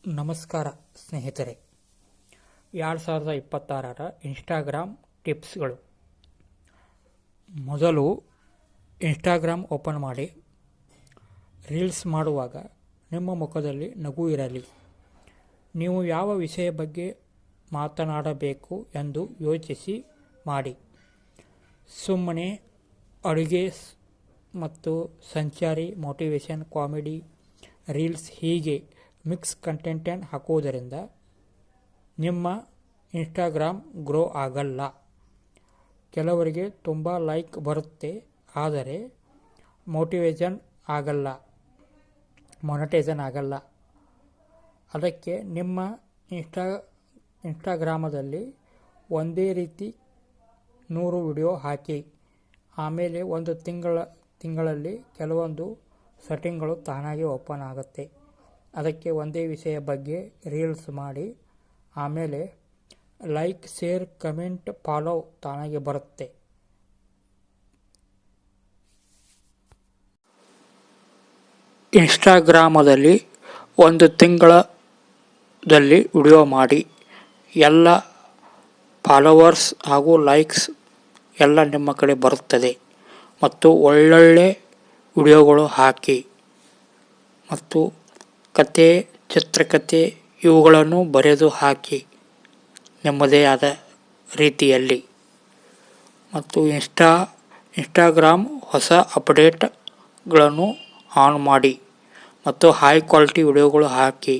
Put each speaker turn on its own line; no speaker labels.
ನಮಸ್ಕಾರ ಸ್ನೇಹಿತರೆ, 2026ರ ಇನ್ಸ್ಟಾಗ್ರಾಮ್ ಟಿಪ್ಸ್ಗಳು. ಮೊದಲು ಇನ್ಸ್ಟಾಗ್ರಾಮ್ ಓಪನ್ ಮಾಡಿ. ರೀಲ್ಸ್ ಮಾಡುವಾಗ ನಿಮ್ಮ ಮುಖದಲ್ಲಿ ನಗು ಇರಲಿ. ನೀವು ಯಾವ ವಿಷಯ ಬಗ್ಗೆ ಮಾತನಾಡಬೇಕು ಎಂದು ಯೋಚಿಸಿ ಮಾಡಿ. ಸುಮ್ಮನೆ ಅಡುಗೆ ಮತ್ತು ಸಂಚಾರಿ, ಮೋಟಿವೇಶನ್, ಕಾಮಿಡಿ, ರೀಲ್ಸ್ ಹೀಗೆ ಮಿಕ್ಸ್ ಕಂಟೆಂಟ್ ಹಾಕುವುದರಿಂದ ನಿಮ್ಮ ಇನ್ಸ್ಟಾಗ್ರಾಮ್ ಗ್ರೋ ಆಗಲ್ಲ. ಕೆಲವರಿಗೆ ತುಂಬ ಲೈಕ್ ಬರುತ್ತೆ, ಆದರೆ ಮೊನೆಟೈಸೇಷನ್ ಆಗಲ್ಲ. ಅದಕ್ಕೆ ನಿಮ್ಮ ಇನ್ಸ್ಟಾಗ್ರಾಮದಲ್ಲಿ ಒಂದೇ ರೀತಿ 100 ವಿಡಿಯೋ ಹಾಕಿ. ಆಮೇಲೆ ಒಂದು ತಿಂಗಳಲ್ಲಿ ಕೆಲವೊಂದು ಸೆಟ್ಟಿಂಗ್ಗಳು ತಾನಾಗಿ ಓಪನ್ ಆಗುತ್ತೆ. ಅದಕ್ಕೆ ಒಂದೇ ವಿಷಯ ಬಗ್ಗೆ ರೀಲ್ಸ್ ಮಾಡಿ. ಆಮೇಲೆ ಲೈಕ್, ಶೇರ್, ಕಮೆಂಟ್, ಫಾಲೋ ತಾನಾಗಿ ಬರುತ್ತೆ. ಇನ್ಸ್ಟಾಗ್ರಾಮದಲ್ಲಿ ಒಂದು ತಿಂಗಳಲ್ಲಿ ವಿಡಿಯೋ ಮಾಡಿ. ಎಲ್ಲ ಫಾಲೋವರ್ಸ್ ಹಾಗೂ ಲೈಕ್ಸ್ ಎಲ್ಲ ನಿಮ್ಮ ಕಡೆ ಬರುತ್ತದೆ. ಮತ್ತು ಒಳ್ಳೊಳ್ಳೆ ವಿಡಿಯೋಗಳು ಹಾಕಿ. ಮತ್ತು ಕತೆ, ಚಿತ್ರಕಥೆ ಇವುಗಳನ್ನು ಬರೆದು ಹಾಕಿ ನಿಮ್ಮದೇ ಆದ ರೀತಿಯಲ್ಲಿ. ಮತ್ತು ಇನ್ಸ್ಟಾಗ್ರಾಮ್ ಹೊಸ ಅಪ್ಡೇಟ್ಗಳನ್ನು ಆನ್ ಮಾಡಿ ಮತ್ತು ಹೈ ಕ್ವಾಲಿಟಿ ವಿಡಿಯೋಗಳು ಹಾಕಿ.